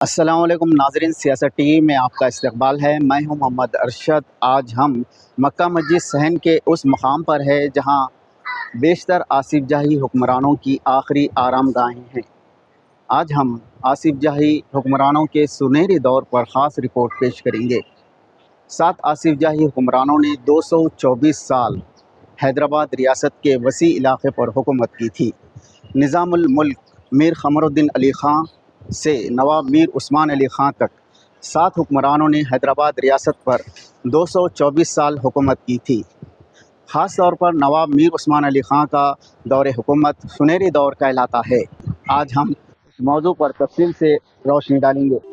السلام علیکم ناظرین، سیاست ٹی وی میں آپ کا استقبال ہے۔ میں ہوں محمد ارشد۔ آج ہم مکہ مسجد صحن کے اس مقام پر ہے جہاں بیشتر آصف جاہی حکمرانوں کی آخری آرام گاہیں ہیں۔ آج ہم آصف جاہی حکمرانوں کے سنہری دور پر خاص رپورٹ پیش کریں گے۔ 7 آصف جاہی حکمرانوں نے 224 سال حیدرآباد ریاست کے وسیع علاقے پر حکومت کی تھی۔ نظام الملک میر قمر الدین علی خان سے نواب میر عثمان علی خان تک 7 حکمرانوں نے حیدرآباد ریاست پر 224 سال حکومت کی تھی۔ خاص طور پر نواب میر عثمان علی خان کا دور حکومت سنہری دور کہلاتا ہے۔ آج ہم اس موضوع پر تفصیل سے روشنی ڈالیں گے۔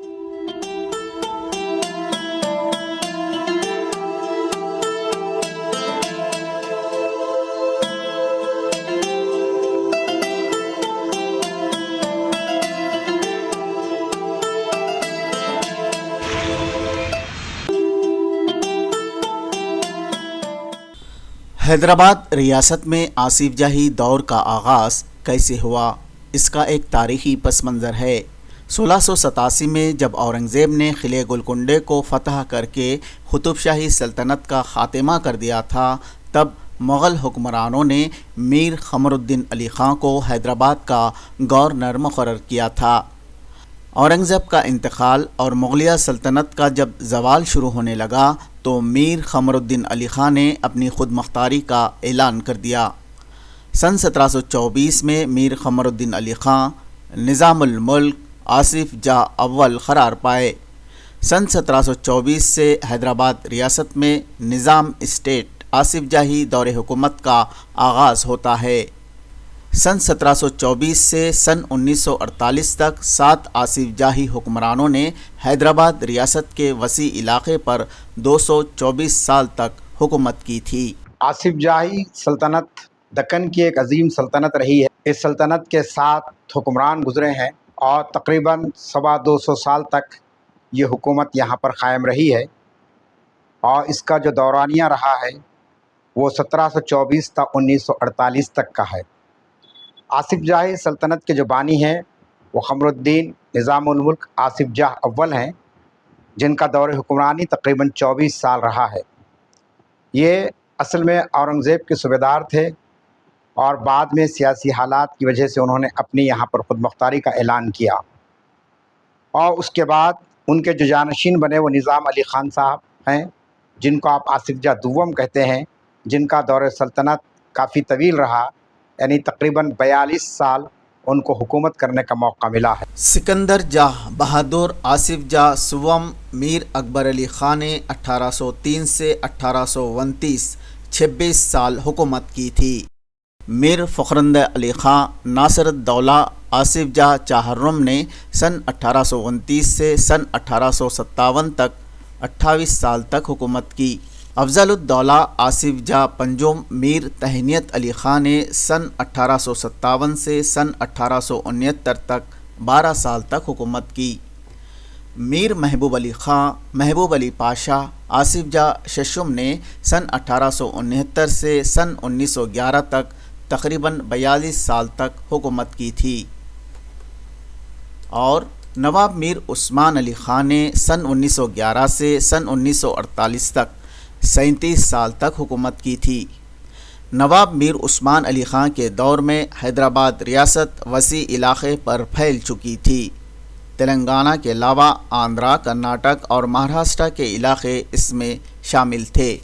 حیدرآباد ریاست میں آصف جاہی دور کا آغاز کیسے ہوا، اس کا ایک تاریخی پس منظر ہے۔ 1687 میں جب اورنگزیب نے قلعہ گولکنڈہ کو فتح کر کے قطب شاہی سلطنت کا خاتمہ کر دیا تھا، تب مغل حکمرانوں نے میر قمر الدین علی خان کو حیدرآباد کا گورنر مقرر کیا تھا۔ اورنگزیب کا انتقال اور مغلیہ سلطنت کا جب زوال شروع ہونے لگا تو میر قمر الدین علی خان نے اپنی خود مختاری کا اعلان کر دیا۔ سن 1724 میں میر قمر الدین علی خان نظام الملک آصف جاہ اول قرار پائے۔ سن 1724 سے حیدرآباد ریاست میں نظام اسٹیٹ آصف جاہی دور حکومت کا آغاز ہوتا ہے۔ سن 1724 سے سن 1948 تک 7 آصف جاہی حکمرانوں نے حیدرآباد ریاست کے وسیع علاقے پر 224 سال تک حکومت کی تھی۔ آصف جاہی سلطنت دکن کی ایک عظیم سلطنت رہی ہے۔ اس سلطنت کے 7 حکمران گزرے ہیں اور تقریباً 250 سال تک یہ حکومت یہاں پر قائم رہی ہے، اور اس کا جو دورانیہ رہا ہے وہ 1724 تا 1948 تک کا ہے۔ آصف جاہی سلطنت کے جو بانی ہیں وہ قمر الدین نظام الملک آصف جاہ اول ہیں، جن کا دور حکمرانی تقریباً 24 سال رہا ہے۔ یہ اصل میں اورنگزیب کے صوبیدار تھے، اور بعد میں سیاسی حالات کی وجہ سے انہوں نے اپنی یہاں پر خود مختاری کا اعلان کیا، اور اس کے بعد ان کے جو جانشین بنے وہ نظام علی خان صاحب ہیں، جن کو آپ آصف جاہ دوم کہتے ہیں، جن کا دور سلطنت کافی طویل رہا، یعنی تقریباً 42 سال ان کو حکومت کرنے کا موقع ملا ہے۔ سکندر جاہ بہادر آصف جاہ سوم میر اکبر علی خان نے 1803 سے 1829 26 سال حکومت کی تھی۔ میر فخرند علی خان ناصر الدولہ آصف جاہ چہارم نے سن 1829 سے سن 1857 تک 28 سال تک حکومت کی۔ افضل الدولہ آصف جاہ پنجم میر تہنیت علی خان نے سن 1857 سے سن 1869 تک 12 سال تک حکومت کی۔ میر محبوب علی خان محبوب علی پاشا آصف جاہ ششم نے سن 1869 سے سن 1911 تک تقریباً 42 سال تک حکومت کی تھی، اور نواب میر عثمان علی خان نے سن 1911 سے سن 1948 تک 37 سال تک حکومت کی تھی۔ نواب میر عثمان علی خان کے دور میں حیدرآباد ریاست وسیع علاقے پر پھیل چکی تھی۔ تلنگانہ کے علاوہ آندھرا، کرناٹک اور مہاراشٹر کے علاقے اس میں شامل تھے۔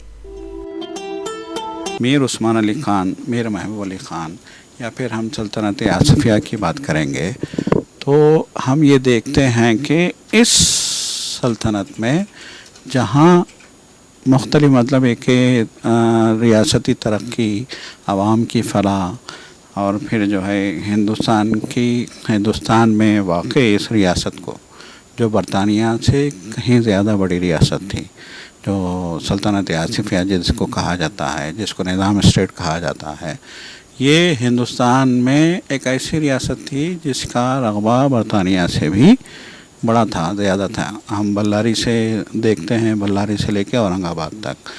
میر عثمان علی خان، میر محبوب علی خان، یا پھر ہم سلطنت آصفیہ کی بات کریں گے تو ہم یہ دیکھتے ہیں کہ اس سلطنت میں جہاں مختلف مطلب ہے کہ ریاستی ترقی، عوام کی فلاح، اور پھر جو ہے ہندوستان میں واقع اس ریاست کو، جو برطانیہ سے کہیں زیادہ بڑی ریاست تھی، جو سلطنت آصفیہ جس کو کہا جاتا ہے، جس کو نظام اسٹیٹ کہا جاتا ہے، یہ ہندوستان میں ایک ایسی ریاست تھی جس کا رقبہ برطانیہ سے بھی بڑا تھا، زیادہ تھا۔ ہم بلاری سے دیکھتے ہیں، بلاری سے لے کے اورنگ آباد تک،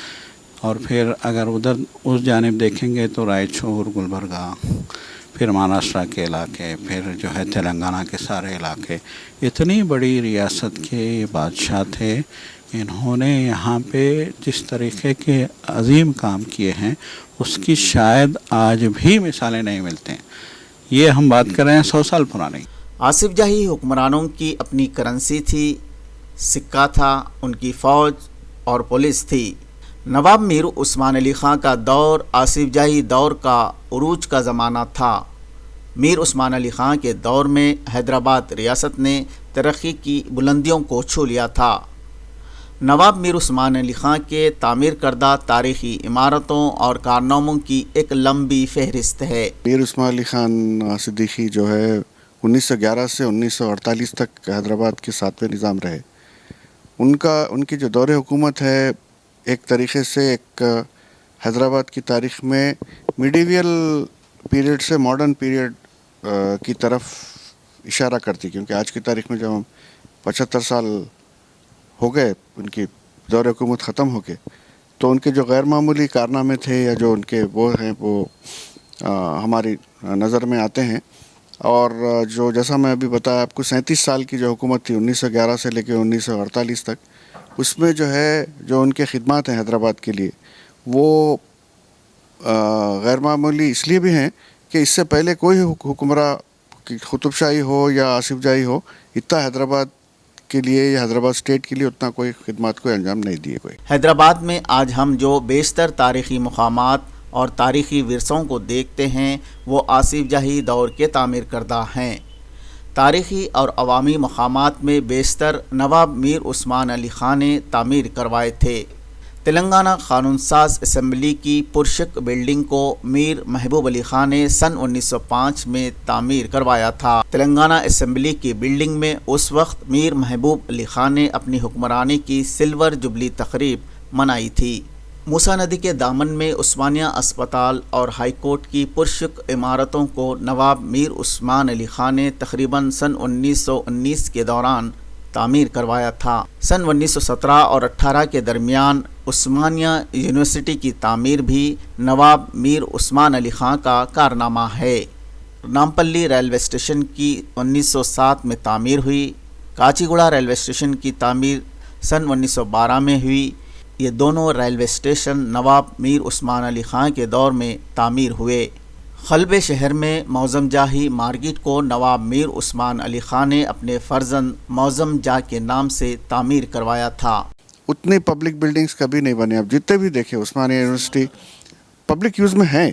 اور پھر اگر ادھر اس جانب دیکھیں گے تو رائچور، گلبرگہ، پھر مہاراشٹر کے علاقے، پھر جو ہے تلنگانہ کے سارے علاقے، اتنی بڑی ریاست کے یہ بادشاہ تھے. انہوں نے یہاں پہ جس طریقے کے عظیم کام کیے ہیں اس کی شاید آج بھی مثالیں نہیں ملتے ہیں. یہ ہم بات کر رہے ہیں 100 سال پرانی. آصف جاہی حکمرانوں کی اپنی کرنسی تھی، سکہ تھا، ان کی فوج اور پولیس تھی. نواب میر عثمان علی خان کا دور آصف جاہی دور کا عروج کا زمانہ تھا. میر عثمان علی خان کے دور میں حیدرآباد ریاست نے ترقی کی بلندیوں کو چھو لیا تھا. نواب میر عثمان علی خان کے تعمیر کردہ تاریخی عمارتوں اور کارناموں کی ایک لمبی فہرست ہے. میر عثمان علی خان صدیقی جو ہے 1911 سے 1948 تک حیدرآباد کے 7ویں نظام رہے. ان کی جو دور حکومت ہے ایک طریقے سے ایک حیدرآباد کی تاریخ میں میڈیویل پیریڈ سے ماڈرن پیریڈ کی طرف اشارہ کرتی، کیونکہ آج کی تاریخ میں جب ہم 75 سال ہو گئے ان کی دور حکومت ختم ہو کے، تو ان کے جو غیر معمولی کارنامے تھے یا جو ان کے وہ ہیں وہ ہماری نظر میں آتے ہیں. اور جو جیسا میں ابھی بتایا آپ کو 37 سال کی جو حکومت تھی 1911 سے لے کے 1948 تک، اس میں جو ہے جو ان کے خدمات ہیں حیدرآباد کے لیے وہ غیر معمولی اس لیے بھی ہیں کہ اس سے پہلے کوئی حکمراں قطب شاہی ہو یا آصف جاہی ہو اتنا حیدرآباد کے لیے یا حیدرآباد اسٹیٹ کے لیے اتنا کوئی خدمات کو انجام نہیں دیے کوئی. حیدرآباد میں آج ہم جو بیشتر تاریخی مقامات اور تاریخی ورثوں کو دیکھتے ہیں وہ آصف جاہی دور کے تعمیر کردہ ہیں. تاریخی اور عوامی مقامات میں بیشتر نواب میر عثمان علی خان نے تعمیر کروائے تھے. تلنگانہ قانون ساز اسمبلی کی پرشک بلڈنگ کو میر محبوب علی خان نے سن 1905 میں تعمیر کروایا تھا. تلنگانہ اسمبلی کی بلڈنگ میں اس وقت میر محبوب علی خان نے اپنی حکمرانی کی سلور جبلی تقریب منائی تھی. موسیٰ ندی کے دامن میں عثمانیہ اسپتال اور ہائی کورٹ کی پرشک عمارتوں کو نواب میر عثمان علی خان نے تقریباً سن 1919 کے دوران تعمیر کروایا تھا. سن 1917 اور 18 کے درمیان عثمانیہ یونیورسٹی کی تعمیر بھی نواب میر عثمان علی خان کا کارنامہ ہے. نامپلی ریلوے اسٹیشن کی 1907 میں تعمیر ہوئی. کاچی گوڑا ریلوے اسٹیشن کی تعمیر سن 1912 میں ہوئی. یہ دونوں ریلوے اسٹیشن نواب میر عثمان علی خان کے دور میں تعمیر ہوئے. قلب شہر میں معظم جاہی مارکیٹ کو نواب میر عثمان علی خان نے اپنے فرزند معظم جاہ کے نام سے تعمیر کروایا تھا. اتنی پبلک بلڈنگز کبھی نہیں بنے. اب جتنے بھی دیکھیں عثمانیہ یونیورسٹی پبلک یوز میں ہیں.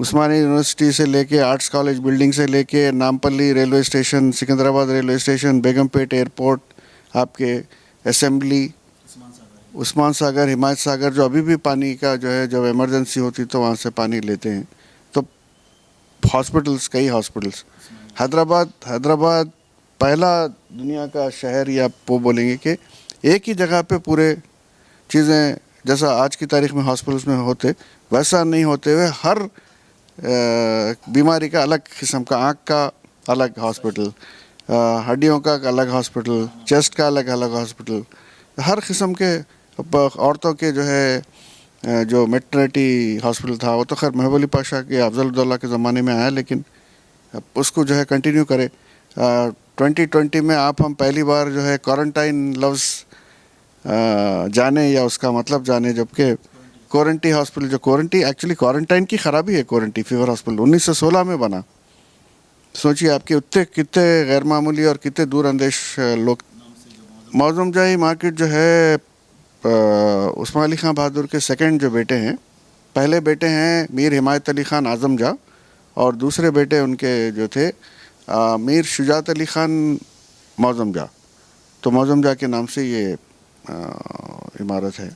عثمانیہ یونیورسٹی سے لے کے آرٹس کالج بلڈنگ سے لے کے Nampally railway station, Secunderabad railway station, بیگم پیٹ ایئرپورٹ، آپ کے اسمبلی، عثمان ساگر، حمایت ساگر، جو ابھی بھی پانی کا جو ہے جب ایمرجنسی ہوتی تو وہاں سے پانی لیتے ہیں. تو ہاسپٹلس، کئی ہاسپٹلس. حیدرآباد پہلا دنیا کا شہر یا وہ بولیں گے کہ ایک ہی جگہ پہ پورے چیزیں جیسا آج کی تاریخ میں ہاسپٹلس میں ہوتے ویسا نہیں ہوتے ہوئے ہر بیماری کا الگ قسم کا، آنکھ کا الگ ہاسپٹل، ہڈیوں کا الگ ہاسپٹل، چیسٹ کا الگ ہاسپٹل، ہر قسم کے. عورتوں کے جو ہے جو میٹرنٹی ہاسپٹل تھا وہ تو خیر محبوب علی پاشا کے افضل الدولہ کے زمانے میں آیا، لیکن اس کو جو ہے کنٹینیو کرے. 2020 میں ہم پہلی بار جو ہے کوارنٹائن لفظ جانے یا اس کا مطلب جانے، جبکہ کورنٹی ہاسپٹل جو ایکچولی کوارنٹائن کی خرابی ہے. کورنٹی فیور ہاسپٹل 1916 میں بنا. سوچیے آپ کے کتنے غیر معمولی اور کتنے دور اندیش لوگ. معظم جاہی مارکیٹ جو ہے عثمان علی خان بہادر کے سیکنڈ جو بیٹے ہیں، پہلے بیٹے ہیں میر حمایت علی خان اعظم جاہ، اور دوسرے بیٹے ان کے جو تھے میر شجاعت علی خان معظم جاہ. تو معظم جاہ کے نام سے یہ عمارت ہے.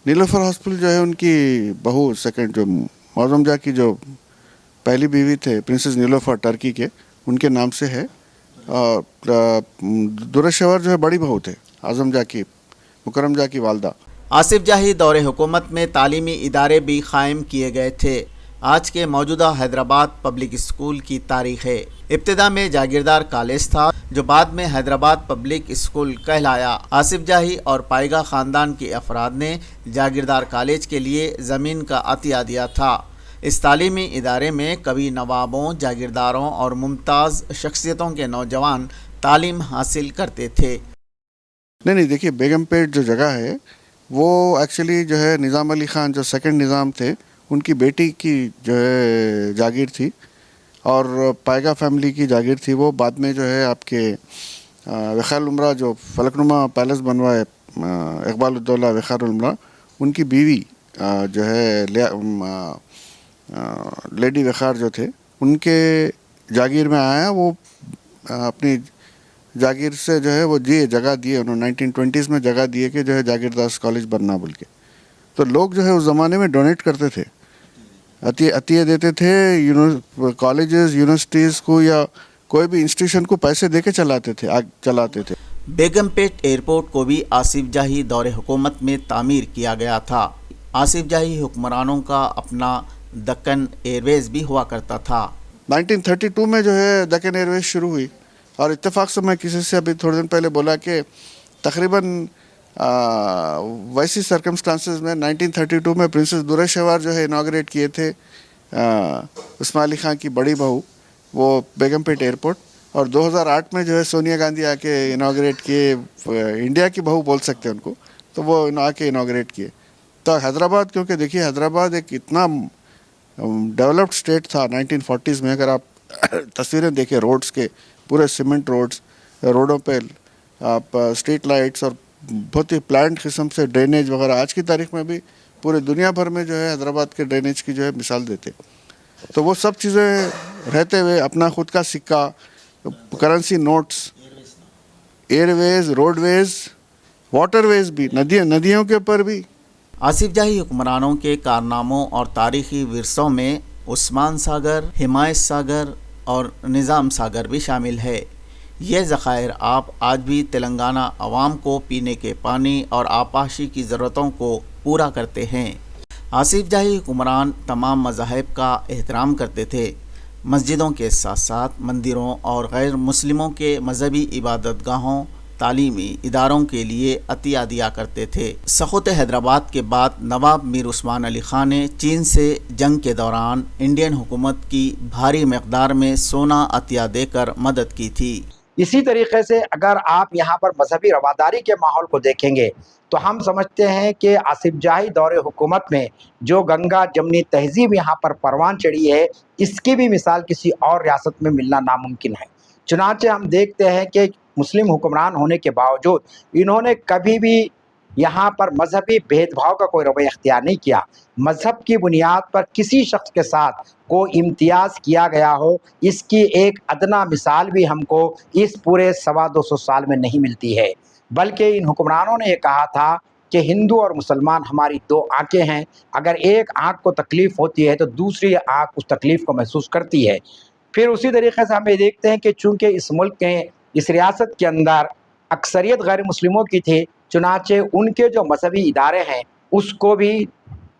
نیلوفر ہاسپٹل جو ہے ان کی بہو سیکنڈ، جو معظم جاہ کی جو پہلی بیوی تھے پرنسس نیلوفر ٹرکی کے، ان کے نام سے ہے. درشور جو ہے بڑی بہو تھے اعظم جاہ کی، مکرم جاہ کی والدہ. آصف جاہی دور حکومت میں تعلیمی ادارے بھی قائم کیے گئے تھے. آج کے موجودہ حیدرآباد پبلک اسکول کی تاریخ ہے. ابتدا میں جاگیردار کالج تھا جو بعد میں حیدرآباد پبلک اسکول کہلایا. آصف جاہی اور پائیگا خاندان کے افراد نے جاگیردار کالج کے لیے زمین کا عطیہ دیا تھا. اس تعلیمی ادارے میں کبھی نوابوں، جاگیرداروں اور ممتاز شخصیتوں کے نوجوان تعلیم حاصل کرتے تھے۔ نہیں دیکھیے، بیگم پیٹ جو جگہ ہے وہ ایکچولی جو ہے نظام علی خان جو سیکنڈ نظام تھے ان کی بیٹی کی جو ہے جاگیر تھی، اور پائگا فیملی کی جاگیر تھی۔ وہ بعد میں جو ہے آپ کے وقار العمرہ جو فلک نما پیلس بنوائے اقبال الدولہ وقار العمرہ، ان کی بیوی جو ہے لیڈی وقار جو تھے ان کے جاگیر میں آیا۔ وہ اپنی جاگیر سے جو ہے وہ جگہ دیے، انہوں نے 1920s میں جگہ دیے کہ جو ہے جاگیرداس کالج بننا بول کے۔ تو لوگ جو ہے اس زمانے میں ڈونیٹ کرتے تھے، عطیہ دیتے تھے کالجز، یونیورسٹیز کو یا کوئی بھی انسٹیٹیوشن کو پیسے دے کے چلاتے تھے۔ بیگم پیٹ ایئرپورٹ کو بھی آصف جاہی دور حکومت میں تعمیر کیا گیا تھا۔ آصف جاہی حکمرانوں کا اپنا دکن ایئر ویز بھی ہوا کرتا تھا۔ 1932 میں جو ہے دکن ایئر ویز شروع ہوئی، اور اتفاق سے میں کسی سے ابھی تھوڑے دن پہلے بولا کہ تقریباً ویسی سرکمسٹانسز میں 1932 میں پرنسس درے شوار جو ہے اناگریٹ کیے تھے عثمان علی خان کی بڑی بہو، وہ بیگم پیٹ ایئرپورٹ، اور 2008 میں جو ہے سونیا گاندھی آ کے اناگریٹ کیے، انڈیا کی بہو بول سکتے ہیں ان کو، تو وہ آ کے اناگریٹ کیے۔ تو حیدرآباد، کیونکہ دیکھیے حیدرآباد ایک اتنا ڈیولپڈ اسٹیٹ تھا 1940s میں، اگر آپ تصویریں دیکھیں روڈز کے، پورے سیمنٹ روڈوں پہ آپ اسٹریٹ لائٹس اور بہت ہی پلانٹ قسم سے ڈرینیج وغیرہ، آج کی تاریخ میں بھی پورے دنیا بھر میں جو ہے حیدرآباد کے ڈرینیج کی جو ہے مثال دیتے۔ تو وہ سب چیزیں رہتے ہوئے اپنا خود کا سکہ، کرنسی نوٹس، ایئر ویز، روڈ ویز، واٹر ویز بھی، ندیوں کے اوپر بھی۔ آصف جاہی حکمرانوں کے کارناموں اور تاریخی ورثوں میں عثمان ساگر، حمایت ساگر اور نظام ساگر بھی شامل ہے۔ یہ ذخائر آب آج بھی تلنگانہ عوام کو پینے کے پانی اور آبپاشی کی ضرورتوں کو پورا کرتے ہیں۔ آصف جاہی حکمران تمام مذاہب کا احترام کرتے تھے۔ مسجدوں کے ساتھ ساتھ مندروں اور غیر مسلموں کے مذہبی عبادت گاہوں، تعلیمی اداروں کے لیے عطیہ دیا کرتے تھے۔ سقوط حیدرآباد کے بعد نواب میر عثمان علی خان نے چین سے جنگ کے دوران انڈین حکومت کی بھاری مقدار میں سونا عطیہ دے کر مدد کی تھی۔ اسی طریقے سے اگر آپ یہاں پر مذہبی رواداری کے ماحول کو دیکھیں گے تو ہم سمجھتے ہیں کہ آصف جاہی دور حکومت میں جو گنگا جمنی تہذیب یہاں پر پروان چڑھی ہے، اس کی بھی مثال کسی اور ریاست میں ملنا ناممکن ہے۔ چنانچہ ہم دیکھتے ہیں کہ مسلم حکمران ہونے کے باوجود انہوں نے کبھی بھی یہاں پر مذہبی بھید بھاؤ کا کوئی رویہ اختیار نہیں کیا۔ مذہب کی بنیاد پر کسی شخص کے ساتھ کوئی امتیاز کیا گیا ہو، اس کی ایک ادنا مثال بھی ہم کو اس پورے 250 سال میں نہیں ملتی ہے۔ بلکہ ان حکمرانوں نے یہ کہا تھا کہ ہندو اور مسلمان ہماری دو آنکھیں ہیں، اگر ایک آنکھ کو تکلیف ہوتی ہے تو دوسری آنکھ اس تکلیف کو محسوس کرتی ہے۔ پھر اسی طریقے سے ہم یہ دیکھتے ہیں کہ چونکہ اس ملک کے، اس ریاست کے اندر اکثریت غیر مسلموں کی تھی، چنانچہ ان کے جو مذہبی ادارے ہیں اس کو بھی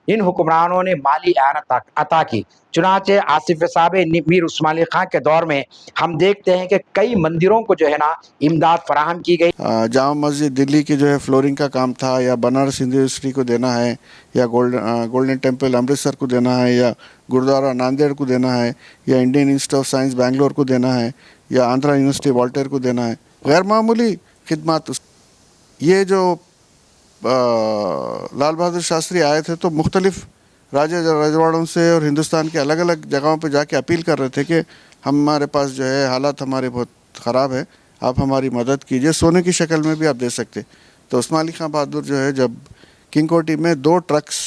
ان حکمرانوں نے مالی اعانت عطا کی۔ چنانچہ آصف صاحب میر عثمان علی خان کے دور میں ہم دیکھتے ہیں کہ کئی مندروں کو جو ہے نا امداد فراہم کی گئی۔ جامع مسجد دلی کی جو ہے فلورنگ کا کام تھا، یا بنارس ہندو یونیورسٹی کو دینا ہے، یا گولڈن ٹیمپل امرتسر کو دینا ہے، یا گرودوارا ناندیڑ کو دینا ہے، یا Indian institute of science Bangalore کو دینا ہے، یا آندھرا یونیورسٹی والٹر کو دینا ہے، غیر معمولی خدمات۔ یہ جو لال بہادر شاستری آئے تھے تو مختلف رجواڑوں سے اور ہندوستان کے الگ الگ جگہوں پہ جا کے اپیل کر رہے تھے کہ ہمارے پاس جو ہے حالات ہمارے بہت خراب ہے، آپ ہماری مدد کیجئے، سونے کی شکل میں بھی آپ دے سکتے۔ تو عثمان علی خان بہادر جو ہے جب کنگ کوٹی میں 2 ٹرکس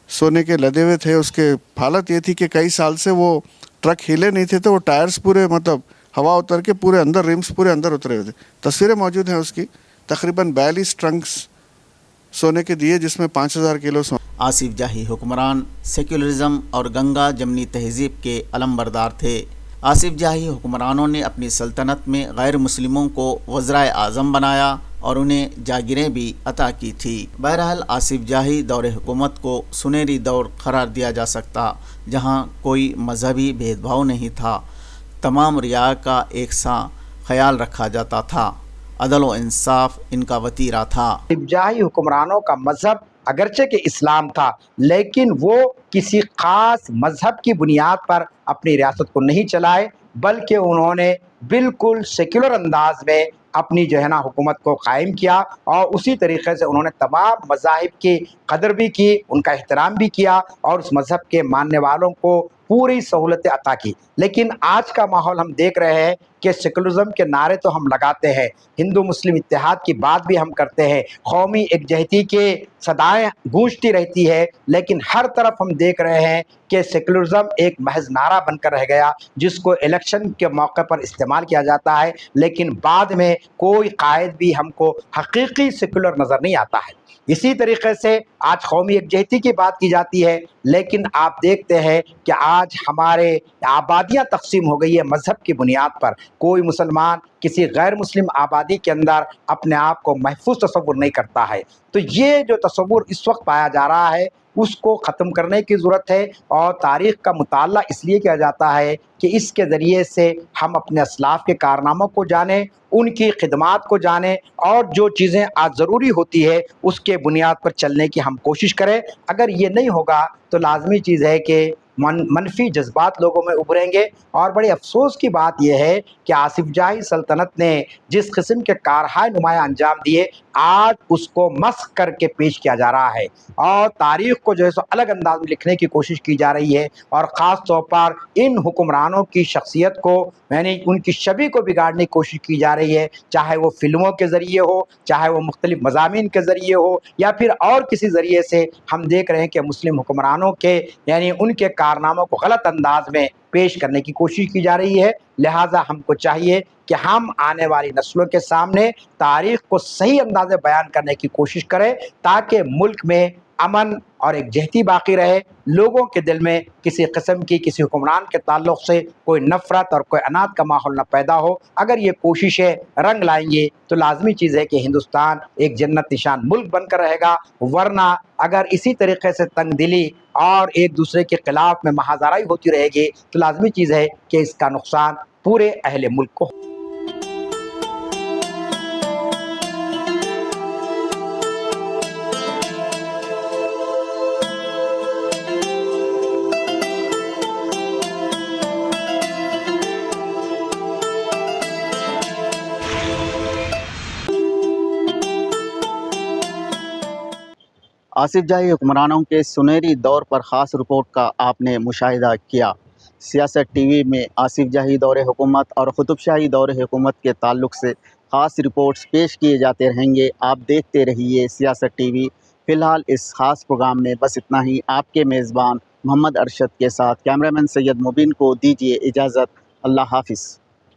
سونے کے لدے ہوئے تھے، اس کے حالت یہ تھی کہ کئی سال سے وہ ٹرک ہلے نہیں تھے، تو وہ ٹائرز پورے مطلب ہوا اتر کے پورے اندر، ریمز پورے اندر اترے ہوئے تھے۔ تصویریں موجود ہیں اس کی، تقریباً 42 ٹرنکس سونے کے دیے، جس میں 5000 کلو سونا۔ آصف جاہی حکمران سیکولرزم اور گنگا جمنی تہذیب کے علمبردار تھے۔ آصف جاہی حکمرانوں نے اپنی سلطنت میں غیر مسلموں کو وزرائے اعظم بنایا اور انہیں جاگیریں بھی عطا کی تھی۔ بہرحال آصف جاہی دور حکومت کو سنہری دور قرار دیا جا سکتا، جہاں کوئی مذہبی بھید بھاؤ نہیں تھا، تمام رعایا کا یکساں خیال رکھا جاتا تھا، عدل و انصاف ان کا وتیرہ تھا۔ آصف جاہی حکمرانوں کا مذہب اگرچہ کہ اسلام تھا، لیکن وہ کسی خاص مذہب کی بنیاد پر اپنی ریاست کو نہیں چلائے، بلکہ انہوں نے بالکل سیکولر انداز میں اپنی جو ہے نا حکومت کو قائم کیا، اور اسی طریقے سے انہوں نے تمام مذاہب کی قدر بھی کی، ان کا احترام بھی کیا، اور اس مذہب کے ماننے والوں کو پوری سہولتیں عطا کی۔ لیکن آج کا ماحول ہم دیکھ رہے ہیں کہ سیکولرزم کے نعرے تو ہم لگاتے ہیں، ہندو مسلم اتحاد کی بات بھی ہم کرتے ہیں، قومی یکجہتی کے صدائیں گونجتی رہتی ہے، لیکن ہر طرف ہم دیکھ رہے ہیں کہ سیکولرزم ایک محض نعرہ بن کر رہ گیا، جس کو الیکشن کے موقع پر استعمال کیا جاتا ہے، لیکن بعد میں کوئی قائد بھی ہم کو حقیقی سیکولر نظر نہیں آتا ہے۔ اسی طریقے سے آج قومی یکجہتی کی بات کی جاتی ہے، لیکن آپ دیکھتے ہیں کہ آج ہمارے آبادیاں تقسیم ہو گئی ہے مذہب کی بنیاد پر۔ کوئی مسلمان کسی غیر مسلم آبادی کے اندر اپنے آپ کو محفوظ تصور نہیں کرتا ہے۔ تو یہ جو تصور اس وقت پایا جا رہا ہے، اس کو ختم کرنے کی ضرورت ہے، اور تاریخ کا مطالعہ اس لیے کیا جاتا ہے کہ اس کے ذریعے سے ہم اپنے اسلاف کے کارناموں کو جانیں، ان کی خدمات کو جانیں، اور جو چیزیں آج ضروری ہوتی ہے اس کے بنیاد پر چلنے کی ہم کوشش کریں۔ اگر یہ نہیں ہوگا تو لازمی چیز ہے کہ منفی جذبات لوگوں میں ابھریں گے، اور بڑے افسوس کی بات یہ ہے کہ آصف جاہی سلطنت نے جس قسم کے کارہائے نمایاں انجام دیے، آج اس کو مسخ کر کے پیش کیا جا رہا ہے، اور تاریخ کو جو ہے سو الگ انداز میں لکھنے کی کوشش کی جا رہی ہے، اور خاص طور پر ان حکمرانوں کی شخصیت کو، یعنی ان کی شبیہ کو بگاڑنے کی کوشش کی جا رہی ہے، چاہے وہ فلموں کے ذریعے ہو، چاہے وہ مختلف مضامین کے ذریعے ہو، یا پھر اور کسی ذریعے سے ہم دیکھ رہے ہیں کہ مسلم حکمرانوں کے یعنی ان کے کارناموں کو غلط انداز میں پیش کرنے کی کوشش کی جا رہی ہے۔ لہٰذا ہم کو چاہیے کہ ہم آنے والی نسلوں کے سامنے تاریخ کو صحیح انداز میں بیان کرنے کی کوشش کریں، تاکہ ملک میں امن اور یکجہتی باقی رہے، لوگوں کے دل میں کسی قسم کی کسی حکمران کے تعلق سے کوئی نفرت اور کوئی عناد کا ماحول نہ پیدا ہو۔ اگر یہ کوششیں رنگ لائیں گی تو لازمی چیز ہے کہ ہندوستان ایک جنت نشان ملک بن کر رہے گا، ورنہ اگر اسی طریقے سے تنگ دلی اور ایک دوسرے کے خلاف میں مہازارائی ہوتی رہے گی تو لازمی چیز ہے کہ اس کا نقصان پورے اہل ملک کو۔ آصف جاہی حکمرانوں کے سنہری دور پر خاص رپورٹ کا آپ نے مشاہدہ کیا۔ سیاست ٹی وی میں آصف جاہی دور حکومت اور قطب شاہی دور حکومت کے تعلق سے خاص رپورٹس پیش کیے جاتے رہیں گے۔ آپ دیکھتے رہیے سیاست ٹی وی۔ فی الحال اس خاص پروگرام میں بس اتنا ہی۔ آپ کے میزبان محمد ارشد کے ساتھ کیمرہ مین سید مبین کو دیجیے اجازت۔ اللہ حافظ۔